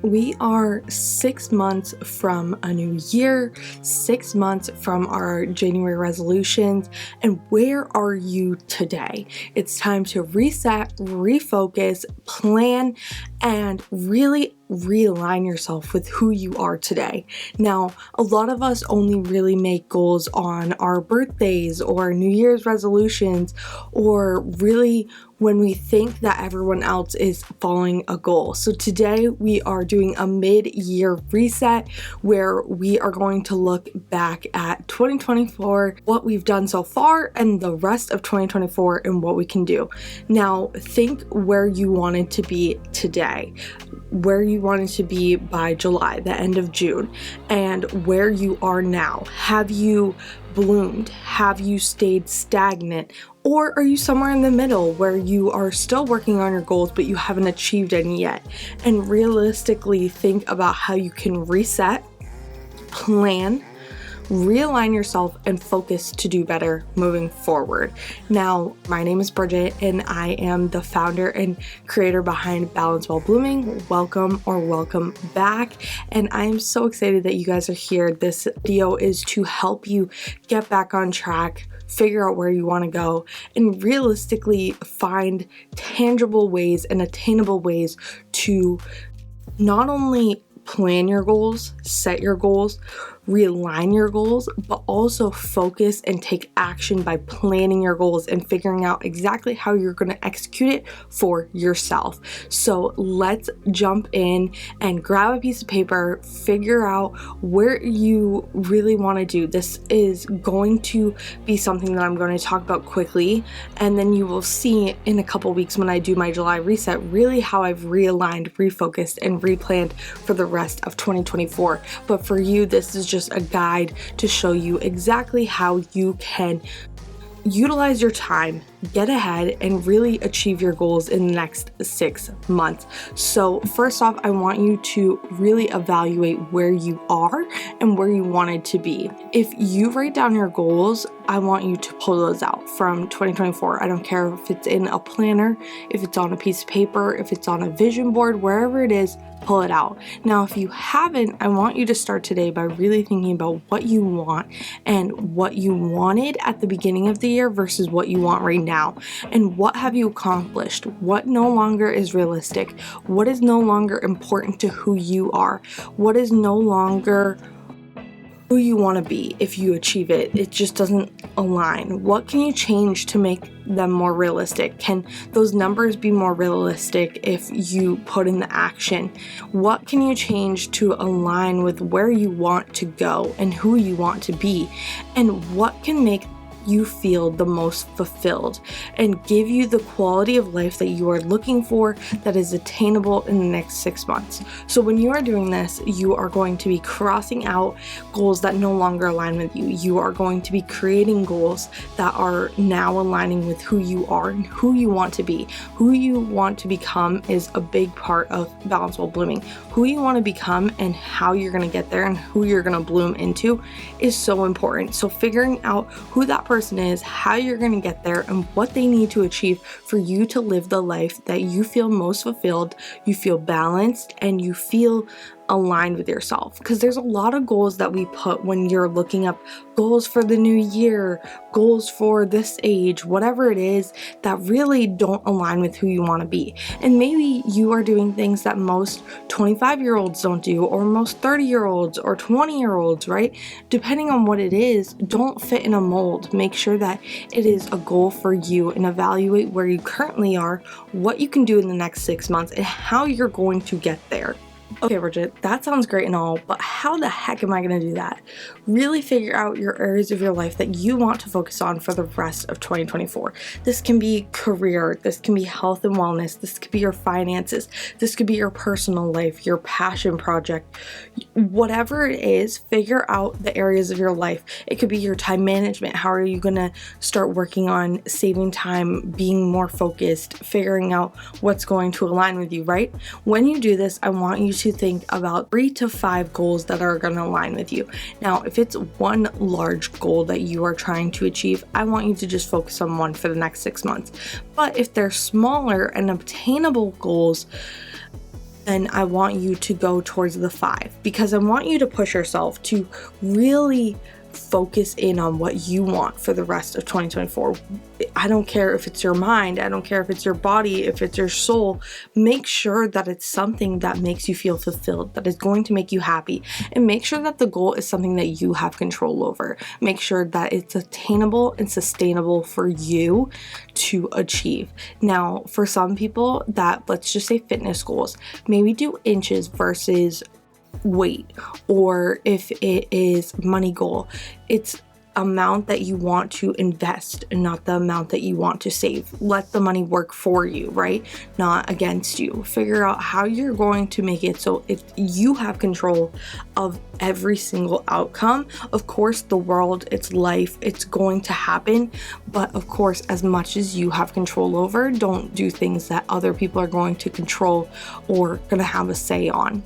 We are 6 months from a new year, 6 months from our January resolutions, and where are you today? It's time to reset, refocus, plan, and really realign yourself with who you are today. Now, a lot of us only really make goals on our birthdays or New Year's resolutions, or really when we think that everyone else is following a goal. So today we are doing a mid-year reset where we are going to look back at 2024, what we've done so far, and the rest of 2024 and what we can do. Now, think where you wanted to be today, where you wanted to be by July, the end of June, and where you are now. Have you bloomed? Have you stayed stagnant? Or are you somewhere in the middle where you are still working on your goals but you haven't achieved any yet? And realistically think about how you can reset, plan, realign yourself, and focus to do better moving forward. Now, my name is Bridget and I am the founder and creator behind BALANCEWHILEBLOOMING. Welcome back. And I am so excited that you guys are here. This video is to help you get back on track, figure out where you want to go, and realistically find tangible ways and attainable ways to not only plan your goals, set your goals, realign your goals, but also focus and take action by planning your goals and figuring out exactly how you're going to execute it for yourself. So let's jump in and grab a piece of paper, figure out where you really want to do. This is going to be something that I'm going to talk about quickly, and then you will see in a couple weeks when I do my July reset really how I've realigned, refocused, and replanned for the rest of 2024. But for you, this is just a guide to show you exactly how you can utilize your time, get ahead, and really achieve your goals in the next 6 months. So first off, I want you to really evaluate where you are and where you wanted to be. If you write down your goals, I want you to pull those out from 2024. I don't care if it's in a planner, if it's on a piece of paper, if it's on a vision board, wherever it is, pull it out. Now, if you haven't, I want you to start today by really thinking about what you want and what you wanted at the beginning of the year versus what you want right now. And what have you accomplished? What no longer is realistic? What is no longer important to who you are? What is no longer who you want to be? If you achieve it, it just doesn't align. What can you change to make them more realistic? Can those numbers be more realistic if you put in the action? What can you change to align with where you want to go and who you want to be? And what can make you feel the most fulfilled and give you the quality of life that you are looking for that is attainable in the next 6 months? So when you are doing this, you are going to be crossing out goals that no longer align with you. You are going to be creating goals that are now aligning with who you are and who you want to be. Who you want to become is a big part of Balance While Blooming. Who you want to become and how you're going to get there and who you're going to bloom into is so important. So figuring out who that person is, how you're going to get there, and what they need to achieve for you to live the life that you feel most fulfilled, you feel balanced, and you feel aligned with yourself. Because there's a lot of goals that we put when you're looking up goals for the new year, goals for this age, whatever it is, that really don't align with who you want to be. And maybe you are doing things that most 25-year-olds don't do, or most 30-year-olds or 20-year-olds, right? Depending on what it is, don't fit in a mold. Make sure that it is a goal for you and evaluate where you currently are, what you can do in the next 6 months, and how you're going to get there. Okay, Bridget, that sounds great and all, but how the heck am I going to do that? Really figure out your areas of your life that you want to focus on for the rest of 2024. This can be career, this can be health and wellness, this could be your finances, this could be your personal life, your passion project. Whatever it is, figure out the areas of your life. It could be your time management. How are you going to start working on saving time, being more focused, figuring out what's going to align with you, right? When you do this, I want you to think about 3 to 5 goals that are going to align with you. Now, if it's one large goal that you are trying to achieve, I want you to just focus on one for the next 6 months. But if they're smaller and obtainable goals, then I want you to go towards the 5, because I want you to push yourself to really focus in on what you want for the rest of 2024. I don't care if it's your mind, I don't care if it's your body, if it's your soul. Make sure that it's something that makes you feel fulfilled, that is going to make you happy, and make sure that the goal is something that you have control over. Make sure that it's attainable and sustainable for you to achieve. Now, for some people, that, let's just say fitness goals, maybe do inches versus weight, or if it is money goal, it's amount that you want to invest and not the amount that you want to save. Let the money work for you, right? Not against you. Figure out how you're going to make it so if you have control of every single outcome. Of course, the world, it's life, it's going to happen, but of course, as much as you have control over, don't do things that other people are going to control or going to have a say on.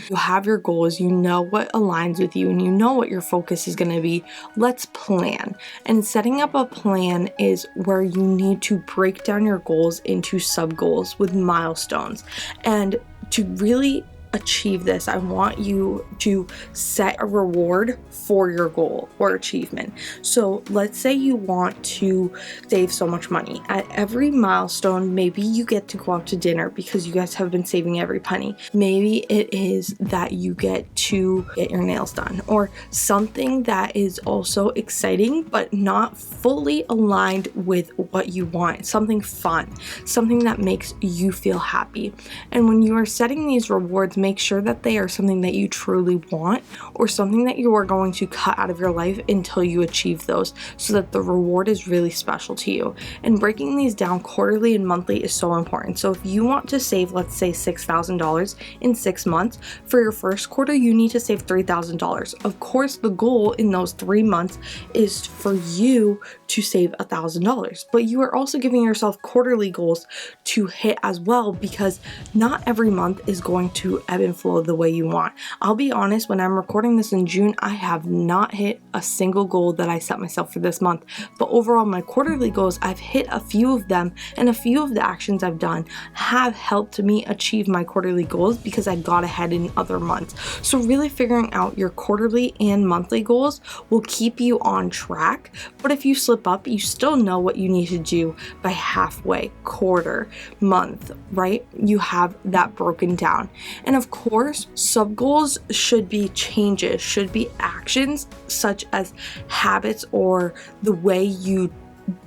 You have your goals, you know what aligns with you, and you know what your focus is going to be. Let's plan. And setting up a plan is where you need to break down your goals into sub goals with milestones. And to really achieve this, I want you to set a reward for your goal or achievement. So let's say you want to save so much money. At every milestone, maybe you get to go out to dinner because you guys have been saving every penny. Maybe it is that you get to get your nails done, or something that is also exciting but not fully aligned with what you want. Something fun, something that makes you feel happy. And when you are setting these rewards, make sure that they are something that you truly want, or something that you are going to cut out of your life until you achieve those, so that the reward is really special to you. And breaking these down quarterly and monthly is so important. So if you want to save, let's say $6,000 in 6 months, for your first quarter, you need to save $3,000. Of course, the goal in those 3 months is for you to save $1,000, but you are also giving yourself quarterly goals to hit as well, because not every month is going to ebb and flow the way you want. I'll be honest, when I'm recording this in June, I have not hit a single goal that I set myself for this month, but overall my quarterly goals, I've hit a few of them, and a few of the actions I've done have helped me achieve my quarterly goals because I got ahead in other months. So really figuring out your quarterly and monthly goals will keep you on track, but if you slip up, you still know what you need to do by halfway, quarter, month, right? You have that broken down. And of course, sub goals should be changes, should be actions such as habits or the way you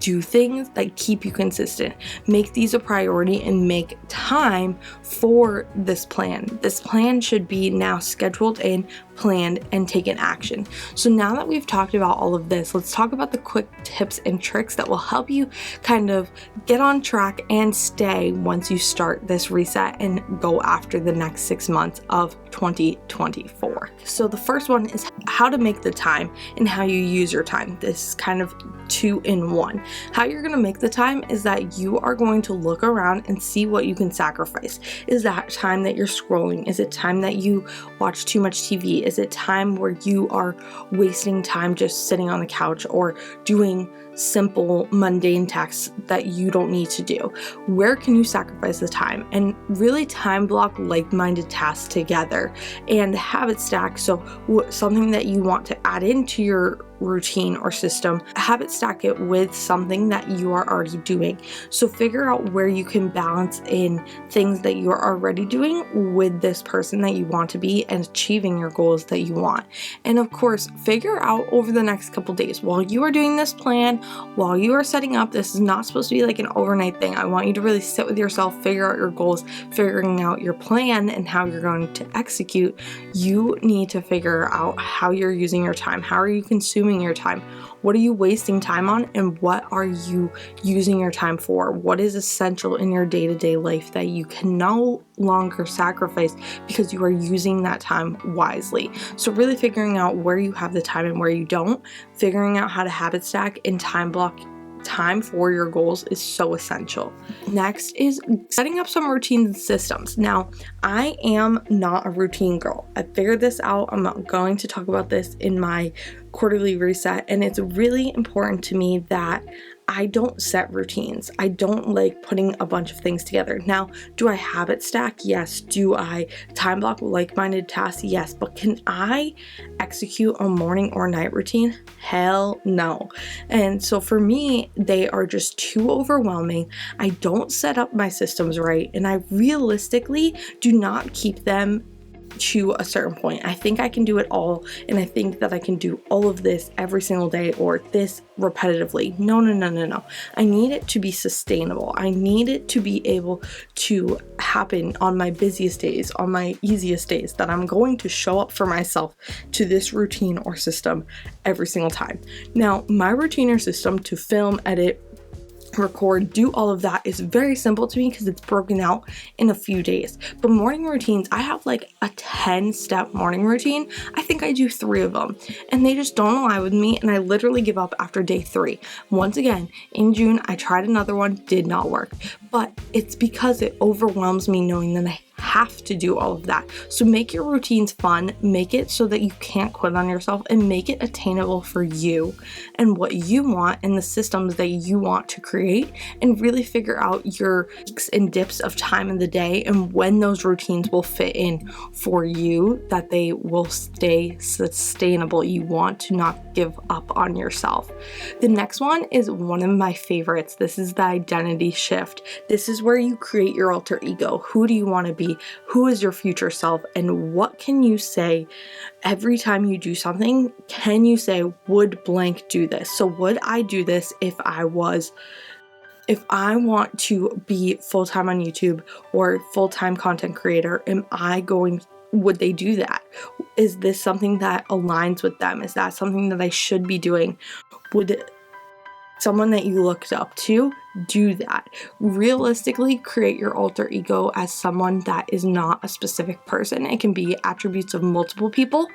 do things that keep you consistent. Make these a priority and make time for this plan. This plan should be now scheduled in, planned, and taken action. So now that we've talked about all of this, let's talk about the quick tips and tricks that will help you kind of get on track and stay once you start this reset and go after the next 6 months of 2024. So the first one is how to make the time and how you use your time. This is kind of 2 in 1. How you're going to make the time is that you are going to look around and see what you can sacrifice. Is that time that you're scrolling? Is it time that you watch too much TV? Is it time where you are wasting time just sitting on the couch or doing simple mundane tasks that you don't need to do? Where can you sacrifice the time? And really time block like-minded tasks together and habit stack. So something that you want to add into your routine or system, habit stack it with something that you are already doing. So figure out where you can balance in things that you are already doing with this person that you want to be and achieving your goals that you want. And of course, figure out over the next couple days while you are doing this plan, while you are setting up, this is not supposed to be like an overnight thing. I want you to really sit with yourself, figure out your goals, figuring out your plan and how you're going to execute. You need to figure out how you're using your time. How are you consuming your time? What are you wasting time on, and what are you using your time for? What is essential in your day-to-day life that you can no longer sacrifice because you are using that time wisely? So really figuring out where you have the time and where you don't, figuring out how to habit stack and time block time for your goals is so essential. Next is setting up some routines and systems. Now, I am not a routine girl. I figured this out. I'm not going to talk about this in my quarterly reset, and it's really important to me that I don't set routines. I don't like putting a bunch of things together. Now, do I habit stack? Yes. Do I time block like-minded tasks? Yes. But can I execute a morning or night routine? Hell no. And so for me, they are just too overwhelming. I don't set up my systems right, and I realistically do not keep them to a certain point. I think I can do it all, and I think that I can do all of this every single day or this repetitively. No. I need it to be sustainable. I need it to be able to happen on my busiest days, on my easiest days, that I'm going to show up for myself to this routine or system every single time. Now, my routine or system to film, edit, record, do all of that is very simple to me because it's broken out in a few days. But morning routines, I have like a 10-step morning routine. I think I do 3 of them, and they just don't align with me, and I literally give up after day 3. Once again, in June, I tried another one, did not work, but it's because it overwhelms me knowing that I have to do all of that. So make your routines fun, make it so that you can't quit on yourself, and make it attainable for you and what you want and the systems that you want to create, and really figure out your peaks and dips of time in the day and when those routines will fit in for you, that they will stay sustainable. You want to not give up on yourself. The next one is one of my favorites. This is the identity shift. This is where you create your alter ego. Who do you want to be? Who is your future self? And what can you say every time you do something? Can you say, would blank do this? So would I do this if I want to be full-time on YouTube or full-time content creator? Would they do that? Is this something that aligns with them? Is that something that I should be doing? Would someone that you looked up to do that? Realistically, create your alter ego as someone that is not a specific person. It can be attributes of multiple people,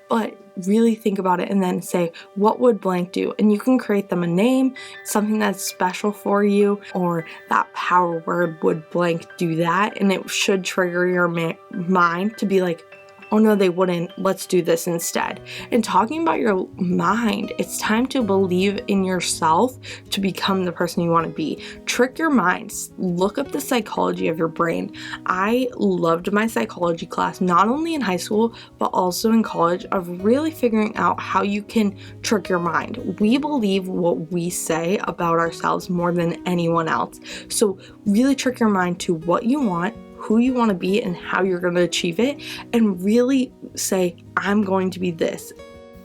but really think about it and then say, what would blank do? And you can create them a name, something that's special for you, or that power word, would blank do that? And it should trigger your mind to be like, oh no, they wouldn't, let's do this instead. And talking about your mind, it's time to believe in yourself to become the person you want to be. Trick your mind. Look up the psychology of your brain. I loved my psychology class, not only in high school, but also in college, of really figuring out how you can trick your mind. We believe what we say about ourselves more than anyone else. So really trick your mind to what you want, who you want to be, and how you're going to achieve it, and really say, I'm going to be this.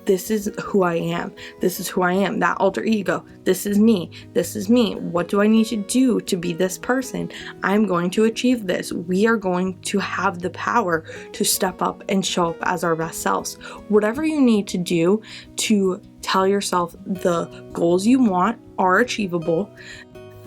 This is who I am. This is who I am. That alter ego. This is me. This is me. What do I need to do to be this person? I'm going to achieve this. We are going to have the power to step up and show up as our best selves. Whatever you need to do to tell yourself the goals you want are achievable.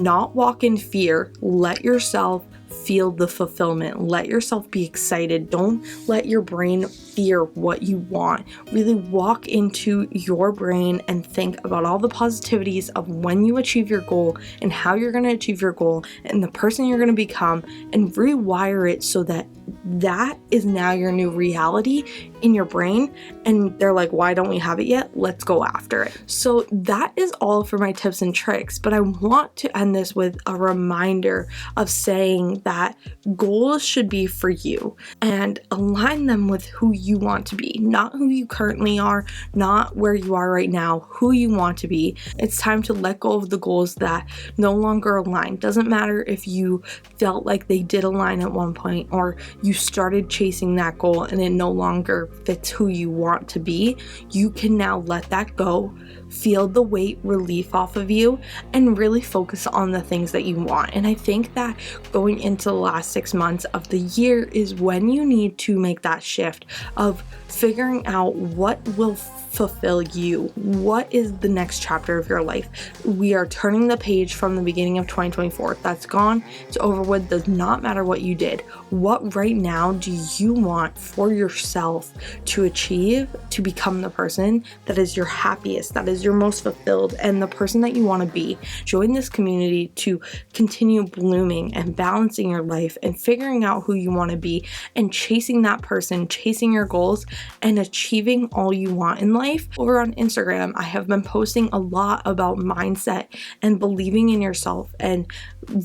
Not walk in fear. Let yourself feel the fulfillment. Let yourself be excited. Don't let your brain fear what you want. Really walk into your brain and think about all the positivities of when you achieve your goal and how you're going to achieve your goal and the person you're going to become, and rewire it so that that is now your new reality in your brain. And they're like, why don't we have it yet? Let's go after it. So that is all for my tips and tricks, but I want to end this with a reminder of saying that goals should be for you, and align them with who you want to be, not who you currently are, not where you are right now, who you want to be. It's time to let go of the goals that no longer align. Doesn't matter if you felt like they did align at one point, or you started chasing that goal and it no longer fits who you want to be. You can now let that go, feel the weight relief off of you, and really focus on the things that you want. And I think that going into the last 6 months of the year is when you need to make that shift of figuring out what will fulfill you. What is the next chapter of your life? We are turning the page from the beginning of 2024. That's gone. It's over with. Does not matter what you did. What right now do you want for yourself to achieve, to become the person that is your happiest, that is is your most fulfilled and the person that you want to be. Join this community to continue blooming and balancing your life and figuring out who you want to be and chasing that person, chasing your goals, and achieving all you want in life. Over on Instagram, I have been posting a lot about mindset and believing in yourself and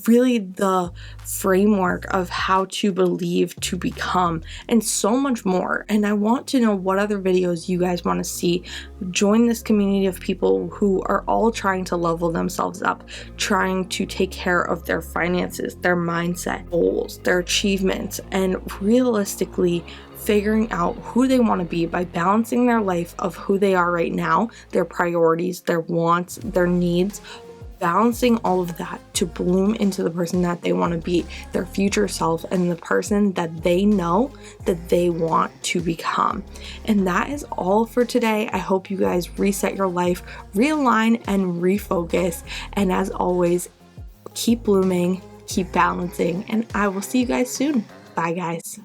really the framework of how to believe to become and so much more. And I want to know what other videos you guys want to see. Join this community of people who are all trying to level themselves up, trying to take care of their finances, their mindset, goals, their achievements, and realistically figuring out who they want to be by balancing their life of who they are right now, their priorities, their wants, their needs, balancing all of that to bloom into the person that they want to be, their future self, and the person that they know that they want to become. And that is all for today. I hope you guys reset your life, realign, and refocus. And as always, keep blooming, keep balancing, and I will see you guys soon. Bye, guys.